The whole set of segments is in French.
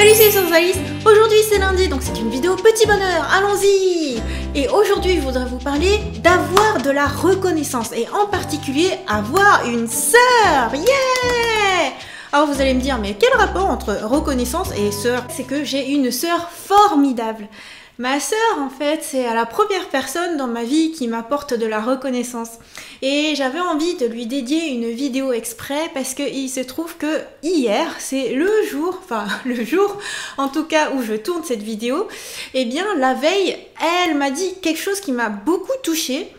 Salut, c'est Alice. Aujourd'hui c'est lundi, donc c'est une vidéo petit bonheur, allons-y. Et aujourd'hui je voudrais vous parler d'avoir de la reconnaissance, et en particulier avoir une sœur. Yeah. Alors vous allez me dire, mais quel rapport entre reconnaissance et sœur? C'est que j'ai une sœur formidable. Ma sœur, en fait, c'est la première personne dans ma vie qui m'apporte de la reconnaissance. Et j'avais envie de lui dédier une vidéo exprès parce qu'il se trouve que hier, c'est le jour en tout cas où je tourne cette vidéo, et bien la veille, elle m'a dit quelque chose qui m'a beaucoup touchée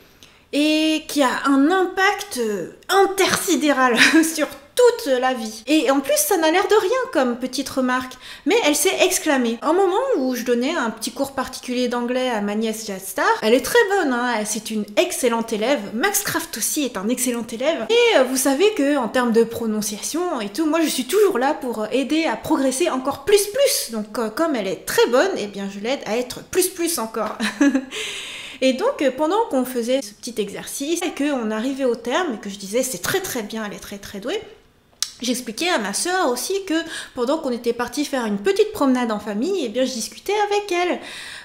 et qui a un impact intersidéral sur toute la vie. Et en plus, ça n'a l'air de rien comme petite remarque, mais elle s'est exclamée. Un moment où je donnais un petit cours particulier d'anglais à ma nièce Jadstar, elle est très bonne, hein, c'est une excellente élève. Max Craft aussi est un excellent élève. Et vous savez que en termes de prononciation et tout, moi je suis toujours là pour aider à progresser encore plus. Donc comme elle est très bonne, eh bien je l'aide à être plus encore. Et donc, pendant qu'on faisait ce petit exercice et qu'on arrivait au terme et que je disais c'est très bien, elle est très douée, j'expliquais à ma sœur aussi que pendant qu'on était parti faire une petite promenade en famille, eh bien je discutais avec elle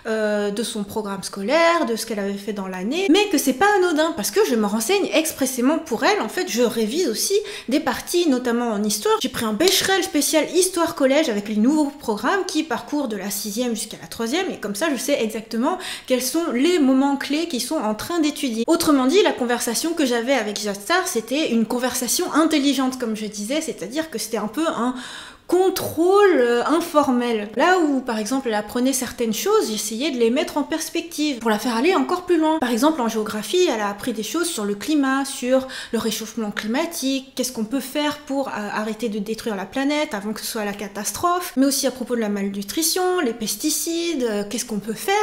de son programme scolaire, de ce qu'elle avait fait dans l'année, mais que c'est pas anodin parce que je me renseigne expressément pour elle. En fait, je révise aussi des parties, notamment en histoire. J'ai pris un Becherel spécial histoire collège avec les nouveaux programmes qui parcourent de la 6e jusqu'à la 3e, et comme ça je sais exactement quels sont les moments clés qui sont en train d'étudier. Autrement dit, la conversation que j'avais avec Jadstar, c'était une conversation intelligente, comme je disais, c'est-à-dire que c'était un peu un contrôle informel. Là où, par exemple, elle apprenait certaines choses, j'essayais de les mettre en perspective pour la faire aller encore plus loin. Par exemple, en géographie, elle a appris des choses sur le climat, sur le réchauffement climatique, qu'est-ce qu'on peut faire pour arrêter de détruire la planète avant que ce soit la catastrophe, mais aussi à propos de la malnutrition, les pesticides, qu'est-ce qu'on peut faire.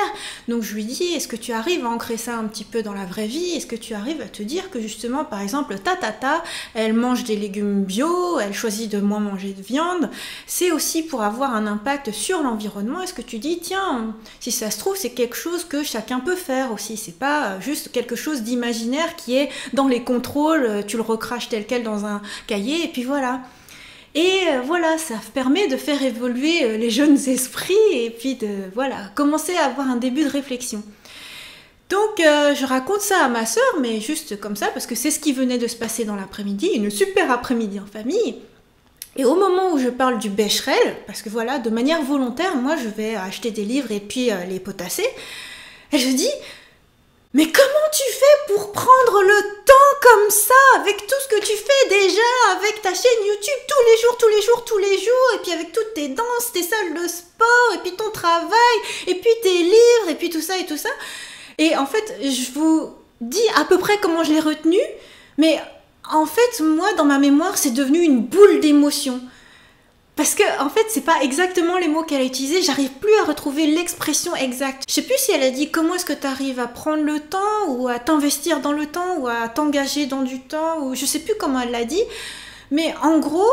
Donc je lui dis, est-ce que tu arrives à ancrer ça un petit peu dans la vraie vie? Est-ce que tu arrives à te dire que justement, par exemple, elle mange des légumes bio, elle choisit de moins manger de viande, c'est aussi pour avoir un impact sur l'environnement. Est-ce que tu dis, tiens, si ça se trouve, c'est quelque chose que chacun peut faire aussi, c'est pas juste quelque chose d'imaginaire qui est dans les contrôles, tu le recraches tel quel dans un cahier, et puis voilà. Et voilà, ça permet de faire évoluer les jeunes esprits, et puis de, voilà, commencer à avoir un début de réflexion. Donc je raconte ça à ma sœur, mais juste comme ça, parce que c'est ce qui venait de se passer dans l'après-midi, une super après-midi en famille. Et au moment où je parle du Becherel, parce que voilà, de manière volontaire, moi je vais acheter des livres et puis les potasser, et je dis, mais comment tu fais pour prendre le temps comme ça, avec tout ce que tu fais déjà, avec ta chaîne YouTube tous les jours, et puis avec toutes tes danses, tes salles de sport, et puis ton travail, et puis tes livres, et puis tout ça. Et en fait, je vous dis à peu près comment je l'ai retenu, mais en fait, moi, dans ma mémoire, c'est devenu une boule d'émotion. Parce que, en fait, c'est pas exactement les mots qu'elle a utilisés, j'arrive plus à retrouver l'expression exacte. Je sais plus si elle a dit comment est-ce que tu arrives à prendre le temps, ou à t'investir dans le temps, ou à t'engager dans du temps, ou je sais plus comment elle l'a dit. Mais en gros,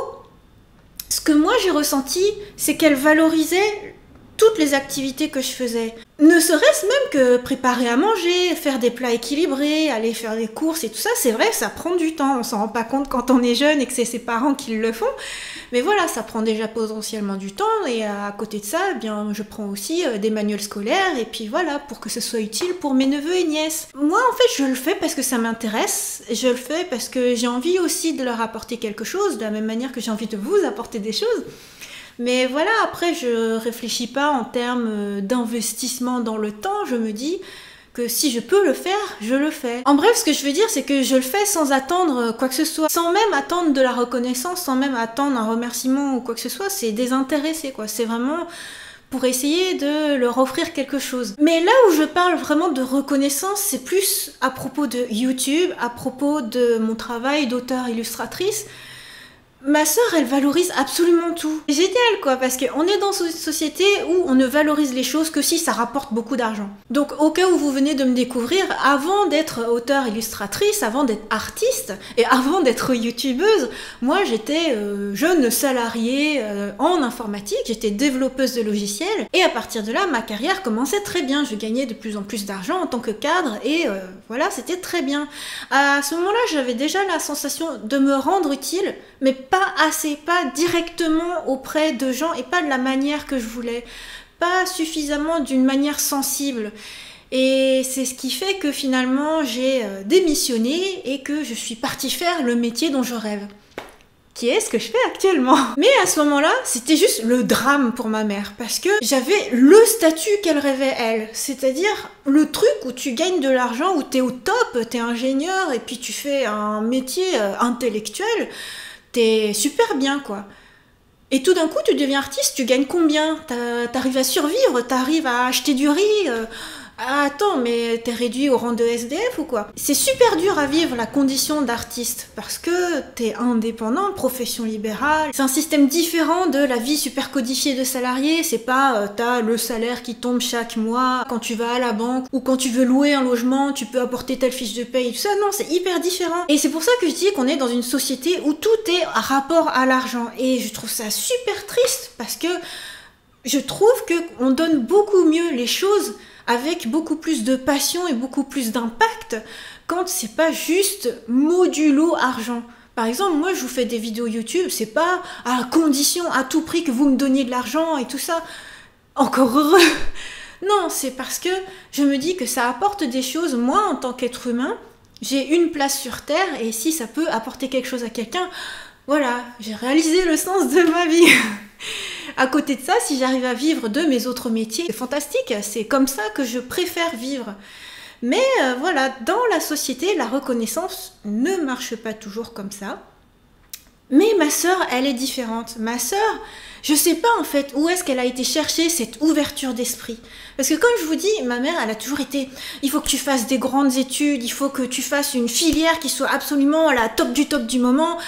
ce que moi j'ai ressenti, c'est qu'elle valorisait toutes les activités que je faisais. Ne serait-ce même que préparer à manger, faire des plats équilibrés, aller faire des courses et tout ça, c'est vrai que ça prend du temps, on s'en rend pas compte quand on est jeune et que c'est ses parents qui le font, mais voilà, ça prend déjà potentiellement du temps, et à côté de ça, eh bien, je prends aussi des manuels scolaires, et puis voilà, pour que ce soit utile pour mes neveux et nièces. Moi, en fait, je le fais parce que ça m'intéresse, je le fais parce que j'ai envie aussi de leur apporter quelque chose, de la même manière que j'ai envie de vous apporter des choses. Mais voilà, après, je réfléchis pas en termes d'investissement dans le temps, je me dis que si je peux le faire, je le fais. En bref, ce que je veux dire, c'est que je le fais sans attendre quoi que ce soit, sans même attendre de la reconnaissance, sans même attendre un remerciement ou quoi que ce soit, c'est désintéressé, quoi. C'est vraiment pour essayer de leur offrir quelque chose. Mais là où je parle vraiment de reconnaissance, c'est plus à propos de YouTube, à propos de mon travail d'auteur-illustratrice. Ma sœur, elle valorise absolument tout. C'est génial, quoi, parce qu'on est dans une société où on ne valorise les choses que si ça rapporte beaucoup d'argent. Donc, au cas où vous venez de me découvrir, avant d'être auteure-illustratrice, avant d'être artiste, et avant d'être youtubeuse, moi, j'étais jeune salariée en informatique, j'étais développeuse de logiciels, et à partir de là, ma carrière commençait très bien. Je gagnais de plus en plus d'argent en tant que cadre, et voilà, c'était très bien. À ce moment-là, j'avais déjà la sensation de me rendre utile, mais pas assez, pas directement auprès de gens et pas de la manière que je voulais, pas suffisamment d'une manière sensible. Et c'est ce qui fait que finalement j'ai démissionné et que je suis partie faire le métier dont je rêve. Qui est ce que je fais actuellement. Mais à ce moment-là, c'était juste le drame pour ma mère, parce que j'avais le statut qu'elle rêvait elle, c'est-à-dire le truc où tu gagnes de l'argent, où t'es au top, t'es ingénieur, et puis tu fais un métier intellectuel, t'es super bien quoi. Et tout d'un coup, tu deviens artiste, tu gagnes combien? T'arrives à survivre, t'arrives à acheter du riz ah, attends, mais t'es réduit au rang de SDF ou quoi? C'est super dur à vivre la condition d'artiste parce que t'es indépendant, profession libérale. C'est un système différent de la vie super codifiée de salarié. C'est pas t'as le salaire qui tombe chaque mois quand tu vas à la banque ou quand tu veux louer un logement, tu peux apporter telle fiche de paye et tout ça. Non, c'est hyper différent. Et c'est pour ça que je dis qu'on est dans une société où tout est à rapport à l'argent. Et je trouve ça super triste parce que je trouve qu'on donne beaucoup mieux les choses avec beaucoup plus de passion et beaucoup plus d'impact quand c'est pas juste modulo argent. Par exemple, moi je vous fais des vidéos YouTube, c'est pas à condition à tout prix que vous me donniez de l'argent et tout ça. Encore heureux. Non, c'est parce que je me dis que ça apporte des choses. Moi, en tant qu'être humain, j'ai une place sur Terre et si ça peut apporter quelque chose à quelqu'un, voilà, j'ai réalisé le sens de ma vie. À côté de ça, si j'arrive à vivre de mes autres métiers, c'est fantastique, c'est comme ça que je préfère vivre. Mais voilà, dans la société, la reconnaissance ne marche pas toujours comme ça. Mais ma sœur, elle est différente. Ma sœur, je sais pas en fait où est-ce qu'elle a été chercher cette ouverture d'esprit. Parce que comme je vous dis, ma mère, elle a toujours été, il faut que tu fasses des grandes études, il faut que tu fasses une filière qui soit absolument la top du moment.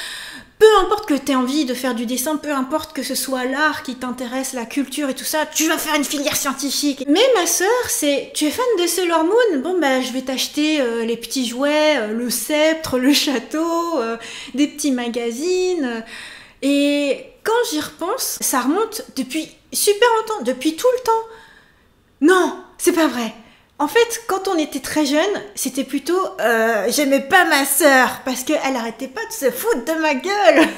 Peu importe que tu aies envie de faire du dessin, peu importe que ce soit l'art qui t'intéresse, la culture et tout ça, tu vas faire une filière scientifique. Mais ma sœur, c'est, tu es fan de Sailor Moon? Bon bah je vais t'acheter les petits jouets, le sceptre, le château, des petits magazines. Et quand j'y repense, ça remonte depuis super longtemps, depuis tout le temps. Non, c'est pas vrai. En fait, quand on était très jeune, c'était plutôt j'aimais pas ma sœur parce qu'elle arrêtait pas de se foutre de ma gueule.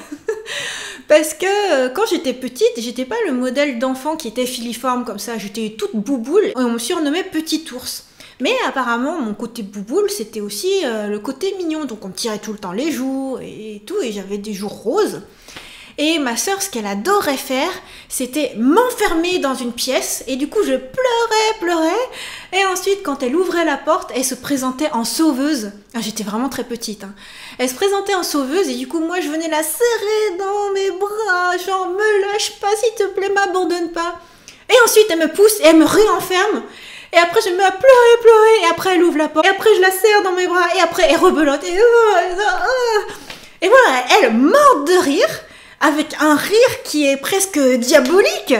Parce que quand j'étais petite, j'étais pas le modèle d'enfant qui était filiforme comme ça, j'étais toute bouboule et on me surnommait Petit Ours. Mais apparemment, mon côté bouboule, c'était aussi le côté mignon, donc on me tirait tout le temps les joues et tout, et j'avais des joues roses. Et ma sœur, ce qu'elle adorait faire, c'était m'enfermer dans une pièce. Et du coup, je pleurais. Et ensuite, quand elle ouvrait la porte, elle se présentait en sauveuse. Ah, j'étais vraiment très petite. Hein. Elle se présentait en sauveuse et du coup, moi, je venais la serrer dans mes bras. Genre, me lâche pas, s'il te plaît, m'abandonne pas. Et ensuite, elle me pousse et elle me réenferme. Et après, je me mets à pleurer. Et après, elle ouvre la porte. Et après, je la serre dans mes bras. Et après, elle rebelote. Et voilà, elle morte de rire. Avec un rire qui est presque diabolique.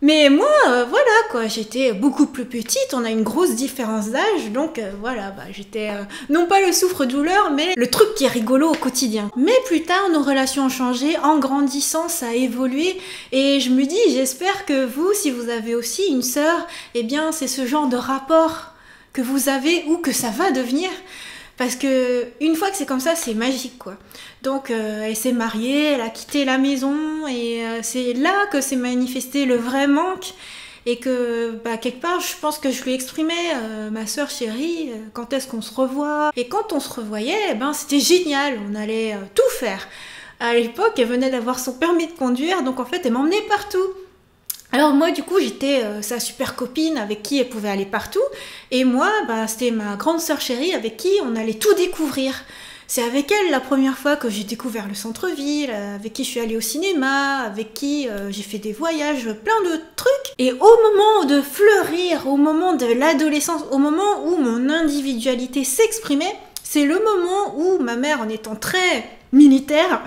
Mais moi, voilà quoi, j'étais beaucoup plus petite, on a une grosse différence d'âge, donc voilà, bah, j'étais non pas le souffre-douleur, mais le truc qui est rigolo au quotidien. Mais plus tard, nos relations ont changé, en grandissant, ça a évolué, et je me dis, j'espère que vous, si vous avez aussi une sœur, eh bien c'est ce genre de rapport que vous avez ou que ça va devenir. Parce que une fois que c'est comme ça, c'est magique quoi. Donc elle s'est mariée, elle a quitté la maison et c'est là que s'est manifesté le vrai manque et que bah, quelque part je pense que je lui exprimais ma sœur chérie, quand est-ce qu'on se revoit? Et quand on se revoyait, eh ben c'était génial, on allait tout faire. À l'époque, elle venait d'avoir son permis de conduire, donc en fait elle m'emmenait partout. Alors moi du coup j'étais sa super copine avec qui elle pouvait aller partout et moi bah, c'était ma grande sœur chérie avec qui on allait tout découvrir. C'est avec elle la première fois que j'ai découvert le centre-ville, avec qui je suis allée au cinéma, avec qui j'ai fait des voyages, plein de trucs. Et au moment de fleurir, au moment de l'adolescence, au moment où mon individualité s'exprimait, c'est le moment où ma mère, en étant très militaire,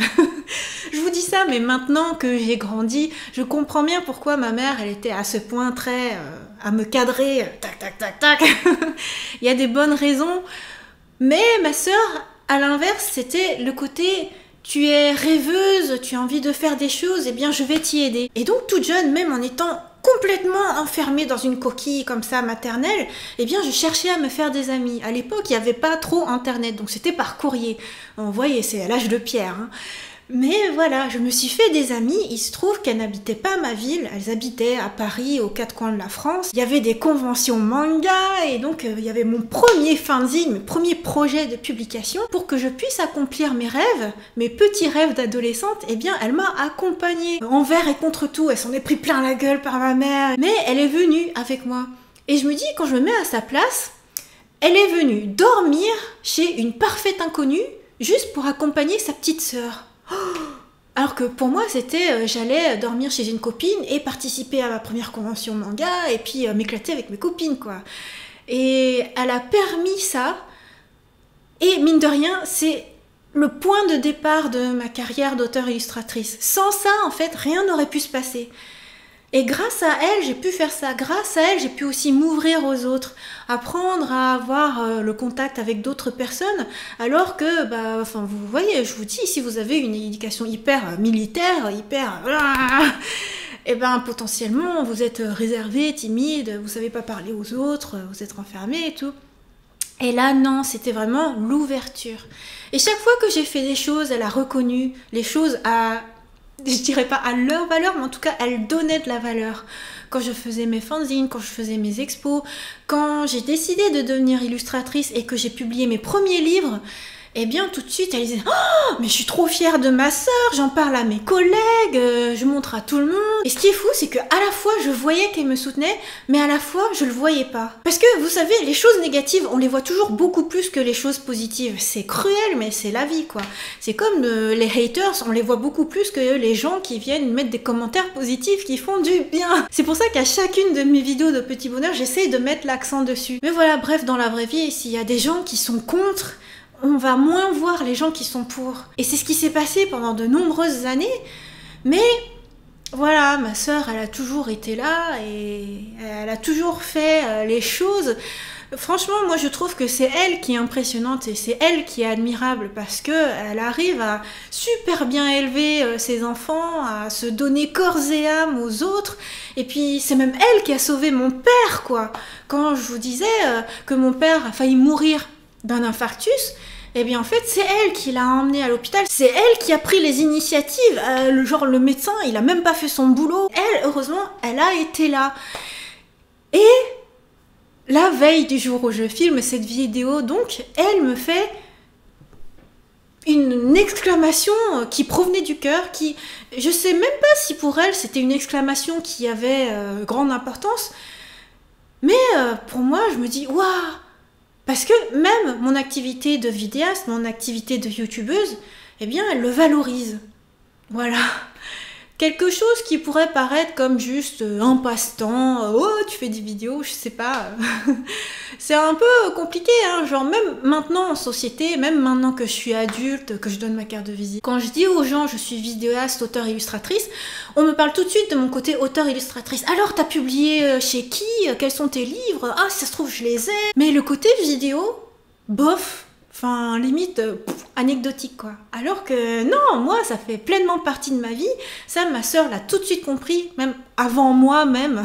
je vous dis ça, mais maintenant que j'ai grandi, je comprends bien pourquoi ma mère, elle était à ce point très à me cadrer, tac. Il y a des bonnes raisons, mais ma sœur, à l'inverse, c'était le côté tu es rêveuse, tu as envie de faire des choses, eh bien je vais t'y aider. Et donc toute jeune, même en étant complètement enfermée dans une coquille comme ça maternelle, eh bien je cherchais à me faire des amis. À l'époque, il n'y avait pas trop internet, donc c'était par courrier. Vous voyez, c'est à l'âge de pierre. Hein. Mais voilà, je me suis fait des amis, il se trouve qu'elles n'habitaient pas ma ville, elles habitaient à Paris, aux quatre coins de la France. Il y avait des conventions manga, et donc il y avait mon premier fanzine, mes premiers projets de publication. Pour que je puisse accomplir mes rêves, mes petits rêves d'adolescente, eh bien elle m'a accompagnée. Envers et contre tout, elle s'en est pris plein la gueule par ma mère, mais elle est venue avec moi. Et je me dis, quand je me mets à sa place, elle est venue dormir chez une parfaite inconnue, juste pour accompagner sa petite sœur. Alors que pour moi c'était j'allais dormir chez une copine et participer à ma première convention manga et puis m'éclater avec mes copines quoi. Et elle a permis ça, et mine de rien c'est le point de départ de ma carrière d'auteur-illustratrice. Sans ça en fait rien n'aurait pu se passer. Et grâce à elle, j'ai pu faire ça. Grâce à elle, j'ai pu aussi m'ouvrir aux autres, apprendre à avoir le contact avec d'autres personnes, alors que, vous voyez, je vous dis, si vous avez une éducation hyper militaire, hyper... et potentiellement, vous êtes réservé, timide, vous savez pas parler aux autres, vous êtes renfermé et tout. Et là, non, c'était vraiment l'ouverture. Et chaque fois que j'ai fait des choses, elle a reconnu les choses à... je dirais pas à leur valeur, mais en tout cas, elle donnait de la valeur. Quand je faisais mes fanzines, quand je faisais mes expos, quand j'ai décidé de devenir illustratrice et que j'ai publié mes premiers livres, eh bien, tout de suite, elle disait « Oh, mais je suis trop fière de ma sœur, j'en parle à mes collègues, je montre à tout le monde. » Et ce qui est fou, c'est qu'à la fois, je voyais qu'elle me soutenait, mais à la fois, je le voyais pas. Parce que, vous savez, les choses négatives, on les voit toujours beaucoup plus que les choses positives. C'est cruel, mais c'est la vie, quoi. C'est comme les haters, on les voit beaucoup plus que les gens qui viennent mettre des commentaires positifs qui font du bien. C'est pour ça qu'à chacune de mes vidéos de Petit Bonheur, j'essaye de mettre l'accent dessus. Mais voilà, bref, dans la vraie vie, s'il y a des gens qui sont contre, on va moins voir les gens qui sont pour. Et c'est ce qui s'est passé pendant de nombreuses années. Mais voilà, ma sœur, elle a toujours été là et elle a toujours fait les choses. Franchement, moi je trouve que c'est elle qui est impressionnante et c'est elle qui est admirable parce que elle arrive à super bien élever ses enfants, à se donner corps et âme aux autres. Et puis c'est même elle qui a sauvé mon père, quoi. Quand je vous disais que mon père a failli mourir d'un infarctus, eh bien en fait c'est elle qui l'a emmené à l'hôpital, c'est elle qui a pris les initiatives, le médecin il a même pas fait son boulot, elle heureusement elle a été là. Et la veille du jour où je filme cette vidéo, donc elle me fait une exclamation qui provenait du cœur, qui je sais même pas si pour elle c'était une exclamation qui avait grande importance, mais pour moi je me dis waouh. Parce que même mon activité de vidéaste, mon activité de youtubeuse, eh bien, elle le valorise. Voilà. Quelque chose qui pourrait paraître comme juste un passe-temps, oh, tu fais des vidéos, je sais pas. C'est un peu compliqué, hein, genre même maintenant en société, même maintenant que je suis adulte, que je donne ma carte de visite. Quand je dis aux gens je suis vidéaste, auteur, illustratrice, on me parle tout de suite de mon côté auteur, illustratrice. Alors t'as publié chez qui? Quels sont tes livres? Ah, si ça se trouve je les ai. Mais le côté vidéo, bof. Enfin, limite, anecdotique, quoi. Alors que non, moi, ça fait pleinement partie de ma vie. Ça, ma sœur l'a tout de suite compris, même avant moi, même.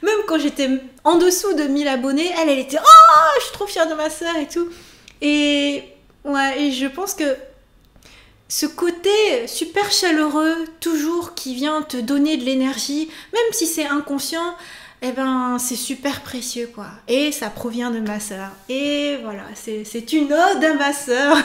Même quand j'étais en dessous de 1000 abonnés, elle était « Oh, je suis trop fière de ma sœur et tout !» Et ouais, et je pense que ce côté super chaleureux, toujours, qui vient te donner de l'énergie, même si c'est inconscient, eh ben, c'est super précieux, quoi. Et ça provient de ma sœur. Et voilà, c'est une ode à ma sœur.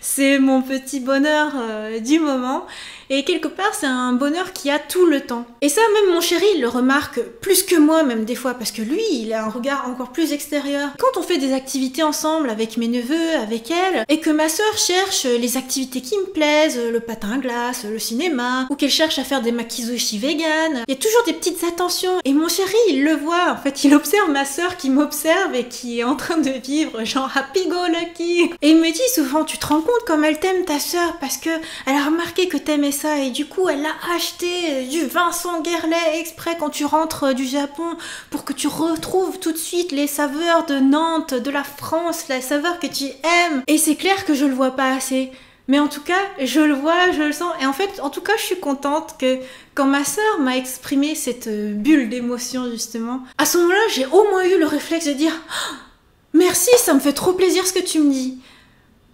C'est mon petit bonheur du moment. Et quelque part, c'est un bonheur qui a tout le temps. Et ça, même mon chéri, il le remarque plus que moi, même des fois, parce que lui, il a un regard encore plus extérieur. Quand on fait des activités ensemble avec mes neveux, avec elle, et que ma sœur cherche les activités qui me plaisent, le patin à glace, le cinéma, ou qu'elle cherche à faire des makizoshi vegan, il y a toujours des petites attentions. Et mon chéri, il le voit, en fait, il observe ma sœur qui m'observe et qui est en train de vivre, genre happy go lucky. Et il me dit souvent, tu te rends compte comme elle t'aime ta sœur, parce que elle a remarqué que t'aimais ça et du coup elle a acheté du Vincent Guerlet exprès quand tu rentres du Japon pour que tu retrouves tout de suite les saveurs de Nantes, de la France, la saveur que tu aimes. Et c'est clair que je le vois pas assez. Mais en tout cas, je le vois, je le sens. Et en fait, en tout cas, je suis contente que quand ma sœur m'a exprimé cette bulle d'émotion justement, à ce moment-là, j'ai au moins eu le réflexe de dire « Merci, ça me fait trop plaisir ce que tu me dis. »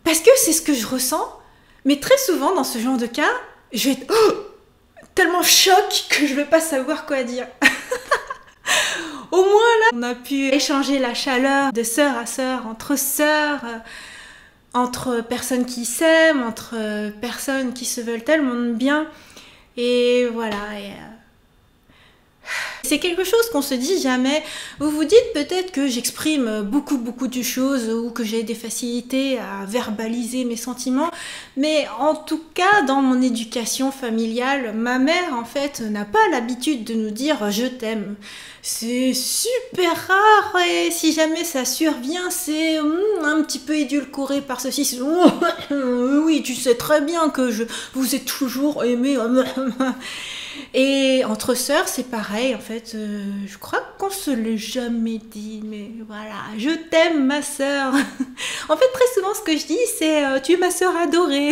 Parce que c'est ce que je ressens. Mais très souvent, dans ce genre de cas, je vais être tellement choc que je vais pas savoir quoi dire. Au moins là, on a pu échanger la chaleur de sœur à sœur, entre personnes qui s'aiment, entre personnes qui se veulent tellement bien. Et voilà. C'est quelque chose qu'on se dit jamais. Vous vous dites peut-être que j'exprime beaucoup de choses ou que j'ai des facilités à verbaliser mes sentiments, mais en tout cas dans mon éducation familiale, ma mère en fait n'a pas l'habitude de nous dire je t'aime. C'est super rare et si jamais ça survient, c'est un petit peu édulcoré par ceci. Oui, tu sais très bien que je vous ai toujours aimé. Et entre sœurs, c'est pareil, en fait, je crois qu'on se l'est jamais dit, mais voilà, je t'aime ma sœur. En fait, très souvent, ce que je dis, c'est tu es ma sœur adorée.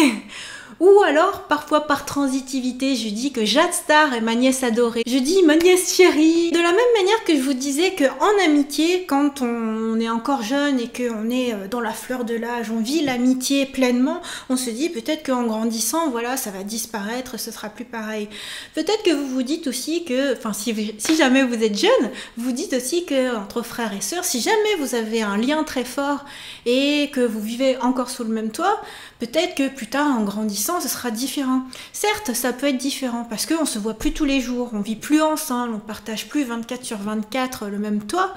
Ou alors, parfois par transitivité, je dis que Jade Star est ma nièce adorée. Je dis ma nièce chérie. De la même manière que je vous disais qu'en amitié, quand on est encore jeune et qu'on est dans la fleur de l'âge, on vit l'amitié pleinement, on se dit peut-être qu'en grandissant, voilà, ça va disparaître, ce sera plus pareil. Peut-être que vous vous dites aussi que, enfin, si jamais vous êtes jeune, vous dites aussi que entre frères et sœurs, si jamais vous avez un lien très fort et que vous vivez encore sous le même toit, peut-être que plus tard, en grandissant, ce sera différent. Certes, ça peut être différent parce qu'on se voit plus tous les jours, on vit plus ensemble, on partage plus 24/24 le même toit,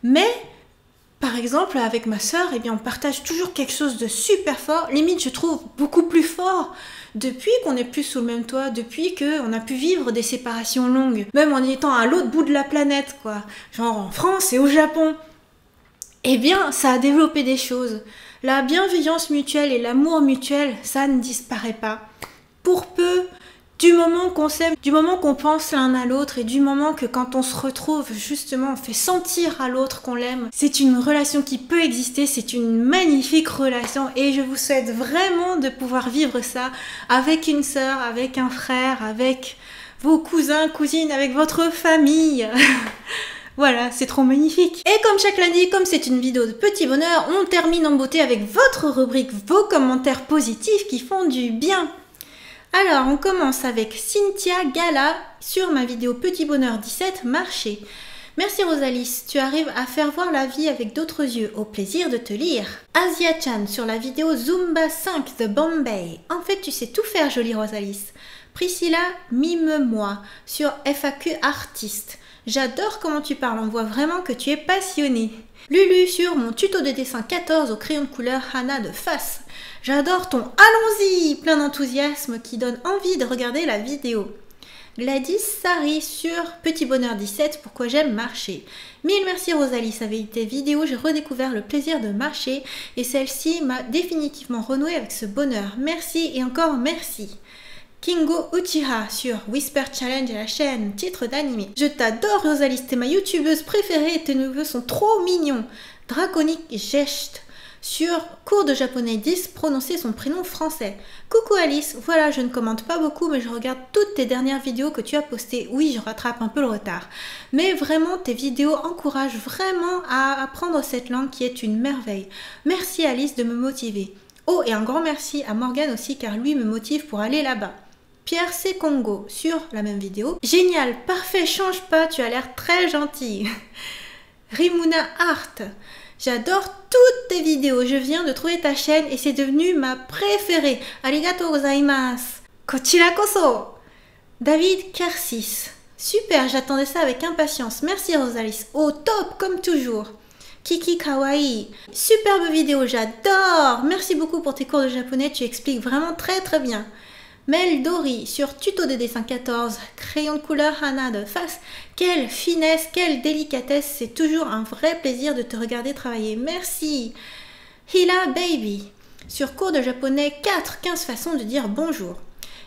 mais par exemple, avec ma sœur, eh bien, on partage toujours quelque chose de super fort, limite, je trouve, beaucoup plus fort depuis qu'on n'est plus sous le même toit, depuis qu'on a pu vivre des séparations longues, même en étant à l'autre bout de la planète, quoi, genre en France et au Japon. Eh bien, ça a développé des choses. La bienveillance mutuelle et l'amour mutuel, ça ne disparaît pas. Pour peu, du moment qu'on s'aime, du moment qu'on pense l'un à l'autre et du moment que quand on se retrouve, justement, on fait sentir à l'autre qu'on l'aime, c'est une relation qui peut exister, c'est une magnifique relation et je vous souhaite vraiment de pouvoir vivre ça avec une sœur, avec un frère, avec vos cousins, cousines, avec votre famille. Voilà, c'est trop magnifique. Et comme chaque lundi, comme c'est une vidéo de petit bonheur, on termine en beauté avec votre rubrique, vos commentaires positifs qui font du bien. Alors, on commence avec Cynthia Gala sur ma vidéo Petit Bonheur 17, marché. Merci Rosalis, tu arrives à faire voir la vie avec d'autres yeux, au plaisir de te lire. Asia-chan sur la vidéo Zumba 5 de Bombay. En fait, tu sais tout faire, jolie Rosalis. Priscilla Mime-moi sur FAQ Artiste. J'adore comment tu parles, on voit vraiment que tu es passionnée. Lulu sur mon tuto de dessin 14 au crayon de couleur Hana de face. J'adore ton allons-y, plein d'enthousiasme qui donne envie de regarder la vidéo. Gladys Sari sur Petit Bonheur 17, pourquoi j'aime marcher. Mille merci Rosalie, avec tes vidéos j'ai redécouvert le plaisir de marcher et celle-ci m'a définitivement renoué avec ce bonheur. Merci et encore merci. Kingo Uchiha sur Whisper Challenge à la chaîne, titre d'anime. Je t'adore Rosalie, t'es ma youtubeuse préférée et tes neveux sont trop mignons. Draconic Gest sur cours de japonais 10, prononcer son prénom français. Coucou Alice, voilà je ne commente pas beaucoup mais je regarde toutes tes dernières vidéos que tu as postées. Oui, je rattrape un peu le retard. Mais vraiment tes vidéos encouragent vraiment à apprendre cette langue qui est une merveille. Merci Alice de me motiver. Oh et un grand merci à Morgane aussi car lui me motive pour aller là-bas. Pierre C. Congo sur la même vidéo. Génial, parfait, change pas, tu as l'air très gentil. Rimuna Art, j'adore toutes tes vidéos, je viens de trouver ta chaîne et c'est devenu ma préférée. Arigatou gozaimasu. Kochira koso. David Kersis, super, j'attendais ça avec impatience. Merci Rosalis, au top comme toujours. Kiki Kawaii, superbe vidéo, j'adore. Merci beaucoup pour tes cours de japonais, tu expliques vraiment très bien. Mel Dory sur tuto de dessin 14, crayon de couleur Hana de face. Quelle finesse, quelle délicatesse, c'est toujours un vrai plaisir de te regarder travailler. Merci. Hila Baby sur cours de japonais 4, 15 façons de dire bonjour.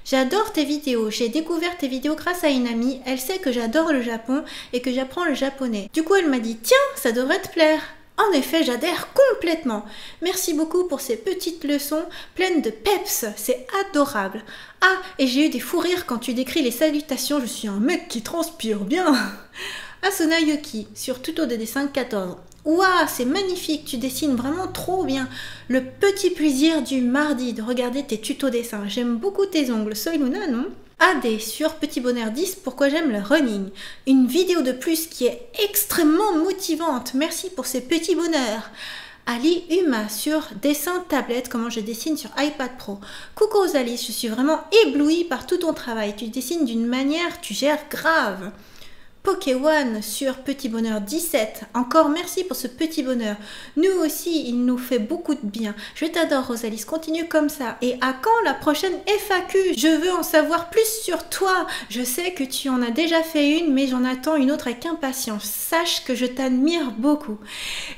J'adore tes vidéos, j'ai découvert tes vidéos grâce à une amie, elle sait que j'adore le Japon et que j'apprends le japonais. Du coup elle m'a dit tiens, ça devrait te plaire. En effet, j'adhère complètement. Merci beaucoup pour ces petites leçons pleines de peps, c'est adorable. Ah, et j'ai eu des fous rires quand tu décris les salutations, je suis un mec qui transpire bien. Asuna Yuki, sur tuto de dessin 14. Ouah, c'est magnifique, tu dessines vraiment trop bien. Le petit plaisir du mardi de regarder tes tutos dessins. J'aime beaucoup tes ongles. Soy Luna, non? AD sur Petit Bonheur 10, pourquoi j'aime le running. Une vidéo de plus qui est extrêmement motivante. Merci pour ces petits bonheurs. Ali Huma sur dessin tablette, comment je dessine sur iPad Pro. Coucou Rosalie, je suis vraiment éblouie par tout ton travail. Tu dessines d'une manière, tu gères grave. Pokéone sur Petit Bonheur 17. Encore merci pour ce petit bonheur. Nous aussi, il nous fait beaucoup de bien. Je t'adore Rosalie, continue comme ça. Et à quand la prochaine FAQ? Je veux en savoir plus sur toi. Je sais que tu en as déjà fait une, mais j'en attends une autre avec impatience. Sache que je t'admire beaucoup.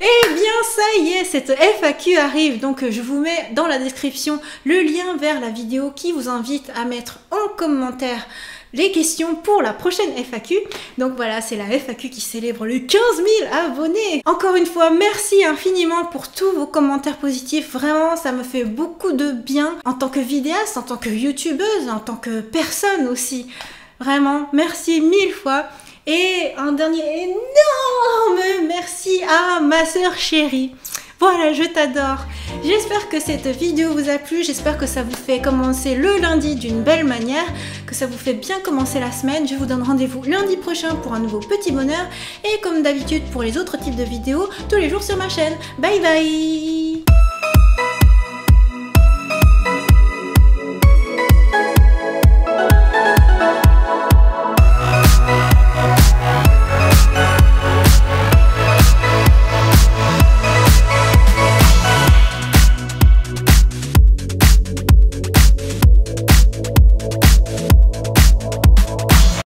Eh bien, ça y est, cette FAQ arrive. Donc, je vous mets dans la description le lien vers la vidéo qui vous invite à mettre en commentaire les questions pour la prochaine FAQ. Donc voilà, c'est la FAQ qui célèbre les 15 000 abonnés. Encore une fois, merci infiniment pour tous vos commentaires positifs. Vraiment, ça me fait beaucoup de bien en tant que vidéaste, en tant que youtubeuse, en tant que personne aussi. Vraiment, merci 1000 fois. Et un dernier énorme merci à ma sœur chérie. Voilà, je t'adore. J'espère que cette vidéo vous a plu, j'espère que ça vous fait commencer le lundi d'une belle manière, que ça vous fait bien commencer la semaine. Je vous donne rendez-vous lundi prochain pour un nouveau petit bonheur et comme d'habitude pour les autres types de vidéos, tous les jours sur ma chaîne. Bye bye.